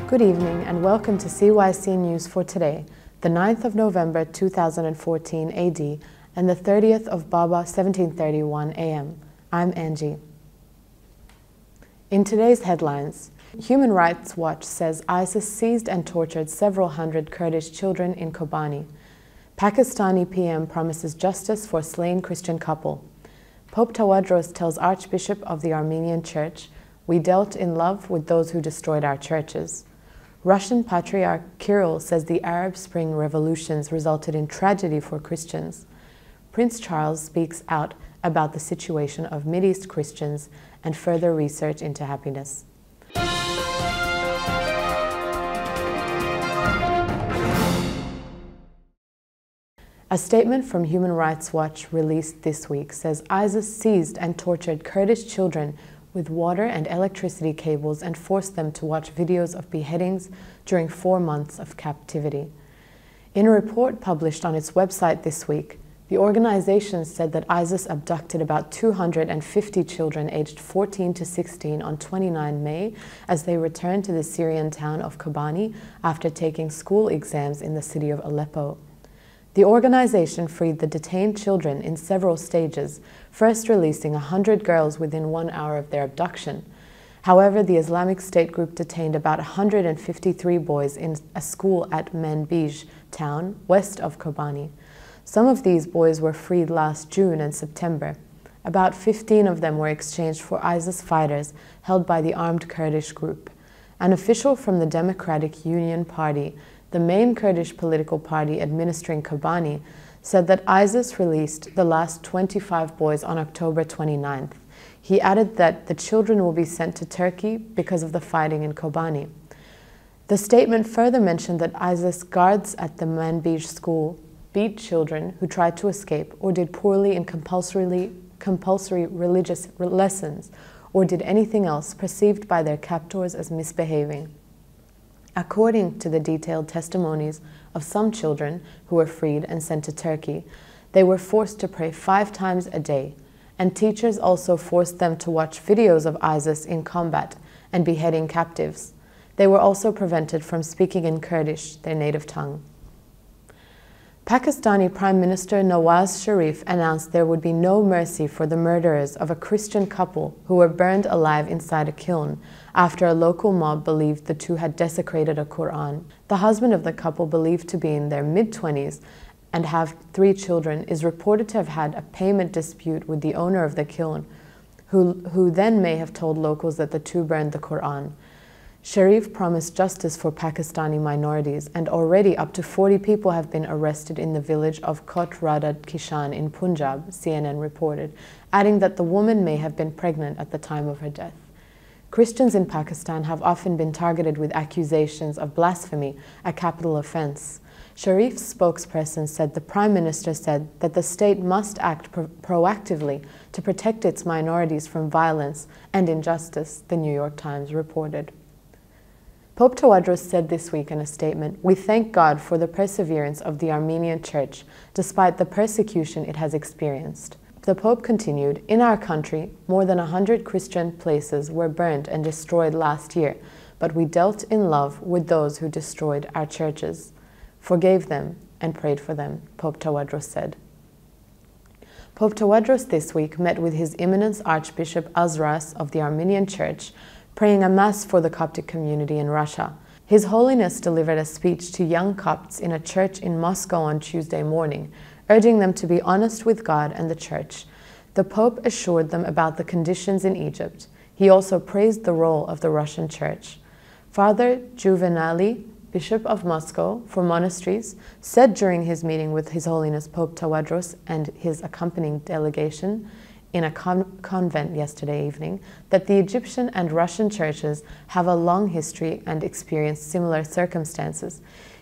Good evening and welcome to CYC News for today, the 9th of November 2014 AD and the 30th of Baba 1731 AM. I'm Angie. In today's headlines, Human Rights Watch says ISIS seized and tortured several hundred Kurdish children in Kobani. Pakistani PM promises justice for slain Christian couple. Pope Tawadros tells Archbishop of the Armenian Church, "We dealt in love with those who destroyed our churches." Russian Patriarch Kirill says the Arab Spring revolutions resulted in tragedy for Christians. Prince Charles speaks out about the situation of Mideast Christians and further research into happiness. A statement from Human Rights Watch released this week says ISIS seized and tortured Kurdish children with water and electricity cables and forced them to watch videos of beheadings during 4 months of captivity. In a report published on its website this week, the organization said that ISIS abducted about 250 children aged 14 to 16 on 29 May as they returned to the Syrian town of Kobani after taking school exams in the city of Aleppo. The organization freed the detained children in several stages, first releasing 100 girls within 1 hour of their abduction. However, the Islamic State group detained about 153 boys in a school at Mideast town, west of Kobani. Some of these boys were freed last June and September. About 15 of them were exchanged for ISIS fighters held by the armed Kurdish group. An official from the Democratic Union Party, the main Kurdish political party administering Kobani, said that ISIS released the last 25 boys on October 29th. He added that the children will be sent to Turkey because of the fighting in Kobani. The statement further mentioned that ISIS guards at the Mideast school beat children who tried to escape or did poorly in compulsory religious lessons or did anything else perceived by their captors as misbehaving. According to the detailed testimonies of some children who were freed and sent to Turkey, they were forced to pray 5 times a day, and teachers also forced them to watch videos of ISIS in combat and beheading captives. They were also prevented from speaking in Kurdish, their native tongue. Pakistani Prime Minister Nawaz Sharif announced there would be no mercy for the murderers of a Christian couple who were burned alive inside a kiln after a local mob believed the two had desecrated a Quran. The husband of the couple, believed to be in their mid-20s and have 3 children, is reported to have had a payment dispute with the owner of the kiln, who then may have told locals that the two burned the Quran. Sharif promised justice for Pakistani minorities, and already up to 40 people have been arrested in the village of Kot Radha Kishan in Punjab, CNN reported, adding that the woman may have been pregnant at the time of her death. Christians in Pakistan have often been targeted with accusations of blasphemy, a capital offense. Sharif's spokesperson said the Prime Minister said that the state must act proactively to protect its minorities from violence and injustice, the New York Times reported. Pope Tawadros said this week in a statement, "We thank God for the perseverance of the Armenian Church, despite the persecution it has experienced." The Pope continued, "In our country, more than 100 Christian places were burned and destroyed last year, but we dealt in love with those who destroyed our churches, forgave them, and prayed for them," Pope Tawadros said. Pope Tawadros this week met with His Eminence Archbishop Tawadros of the Armenian Church, praying a Mass for the Coptic community in Russia. His Holiness delivered a speech to young Copts in a church in Moscow on Tuesday morning, urging them to be honest with God and the Church. The Pope assured them about the conditions in Egypt. He also praised the role of the Russian Church. Father Juvenali, Bishop of Moscow for monasteries, said during his meeting with His Holiness Pope Tawadros and his accompanying delegation in a convent yesterday evening, that the Egyptian and Russian churches have a long history and experience similar circumstances.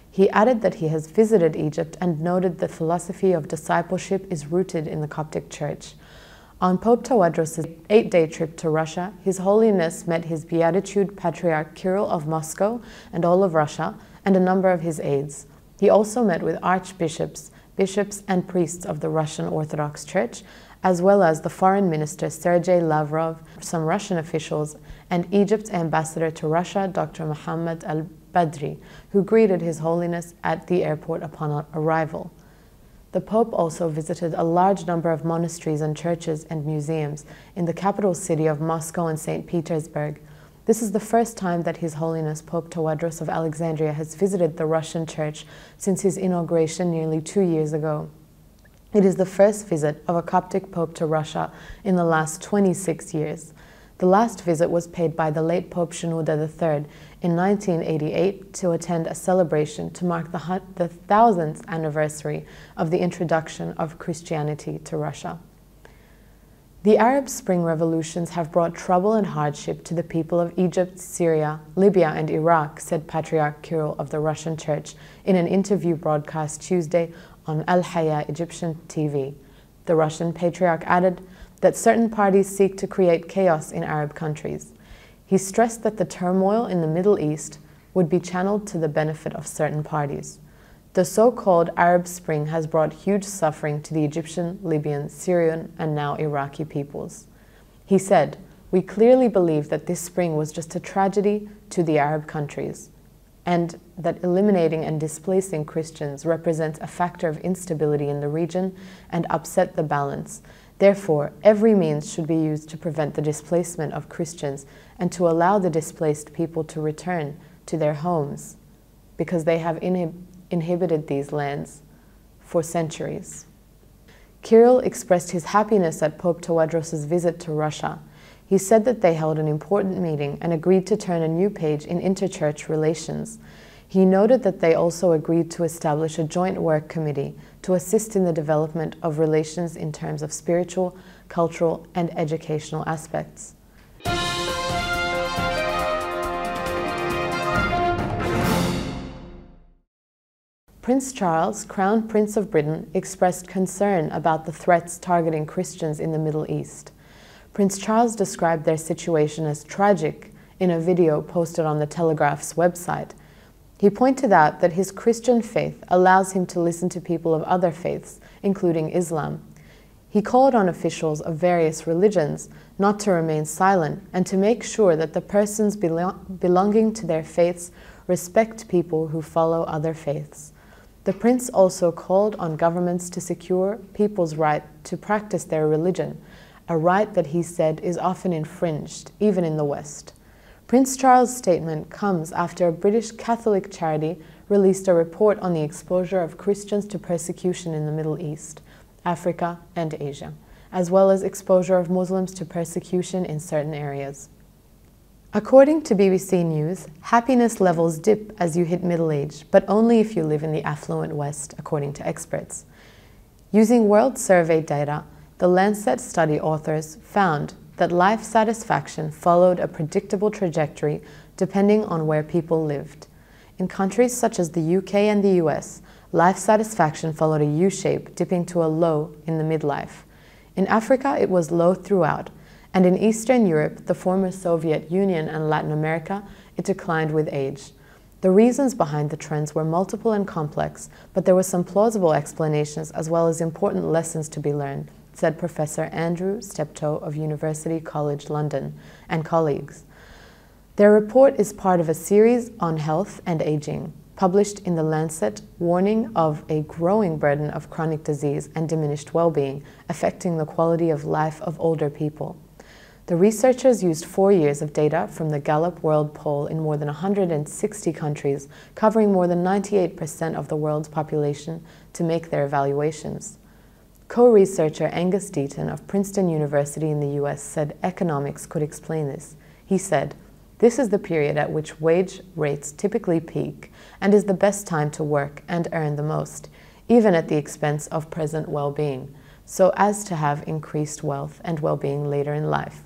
He added that he has visited Egypt and noted the philosophy of discipleship is rooted in the Coptic Church. On Pope Tawadros' 8-day trip to Russia, His Holiness met His Beatitude Patriarch Kirill of Moscow and all of Russia, and a number of his aides. He also met with archbishops, bishops, and priests of the Russian Orthodox Church, as well as the Foreign Minister Sergei Lavrov, some Russian officials, and Egypt's ambassador to Russia, Dr. Mohammed al-Badri, who greeted His Holiness at the airport upon arrival. The Pope also visited a large number of monasteries and churches and museums in the capital city of Moscow and St. Petersburg. This is the first time that His Holiness Pope Tawadros of Alexandria has visited the Russian Church since his inauguration nearly 2 years ago. It is the first visit of a Coptic Pope to Russia in the last 26 years. The last visit was paid by the late Pope Shenouda III in 1988 to attend a celebration to mark the 1000th anniversary of the introduction of Christianity to Russia. The Arab Spring revolutions have brought trouble and hardship to the people of Egypt, Syria, Libya, and Iraq, said Patriarch Kirill of the Russian Church in an interview broadcast Tuesday on Al-Hayya Egyptian TV. The Russian Patriarch added that certain parties seek to create chaos in Arab countries. He stressed that the turmoil in the Middle East would be channeled to the benefit of certain parties. The so-called Arab Spring has brought huge suffering to the Egyptian, Libyan, Syrian, and now Iraqi peoples. He said, "We clearly believe that this spring was just a tragedy to the Arab countries, and that eliminating and displacing Christians represents a factor of instability in the region and upset the balance. Therefore, every means should be used to prevent the displacement of Christians and to allow the displaced people to return to their homes, because they have inhabited these lands for centuries." Kirill expressed his happiness at Pope Tawadros' visit to Russia. He said that they held an important meeting and agreed to turn a new page in interchurch relations. He noted that they also agreed to establish a joint work committee to assist in the development of relations in terms of spiritual, cultural, and educational aspects. Prince Charles, Crown Prince of Britain, expressed concern about the threats targeting Christians in the Middle East. Prince Charles described their situation as tragic in a video posted on the Telegraph's website. He pointed out that his Christian faith allows him to listen to people of other faiths, including Islam. He called on officials of various religions not to remain silent and to make sure that the persons belonging to their faiths respect people who follow other faiths. The prince also called on governments to secure people's right to practice their religion, a right that he said is often infringed, even in the West. Prince Charles' statement comes after a British Catholic charity released a report on the exposure of Christians to persecution in the Middle East, Africa, and Asia, as well as exposure of Muslims to persecution in certain areas. According to BBC News, happiness levels dip as you hit middle age, but only if you live in the affluent West, according to experts. Using World Survey data, the Lancet study authors found that life satisfaction followed a predictable trajectory depending on where people lived. In countries such as the UK and the US, life satisfaction followed a U-shape, dipping to a low in the midlife. In Africa, it was low throughout, and in Eastern Europe, the former Soviet Union, and Latin America, it declined with age. The reasons behind the trends were multiple and complex, but there were some plausible explanations as well as important lessons to be learned, said Professor Andrew Steptoe of University College London and colleagues. Their report is part of a series on health and aging, published in The Lancet, warning of a growing burden of chronic disease and diminished well-being affecting the quality of life of older people. The researchers used 4 years of data from the Gallup World Poll in more than 160 countries, covering more than 98% of the world's population, to make their evaluations. Co-researcher Angus Deaton of Princeton University in the US said economics could explain this. He said, "This is the period at which wage rates typically peak and is the best time to work and earn the most, even at the expense of present well-being, so as to have increased wealth and well-being later in life."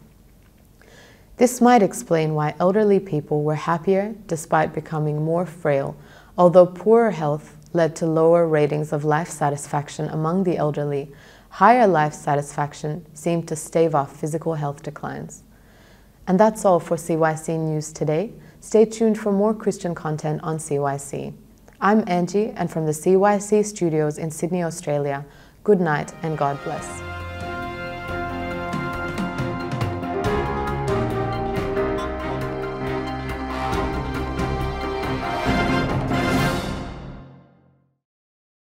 This might explain why elderly people were happier despite becoming more frail, although poorer health led to lower ratings of life satisfaction among the elderly. Higher life satisfaction seemed to stave off physical health declines. And that's all for CYC News today. Stay tuned for more Christian content on CYC. I'm Angie, and from the CYC studios in Sydney, Australia, good night and God bless.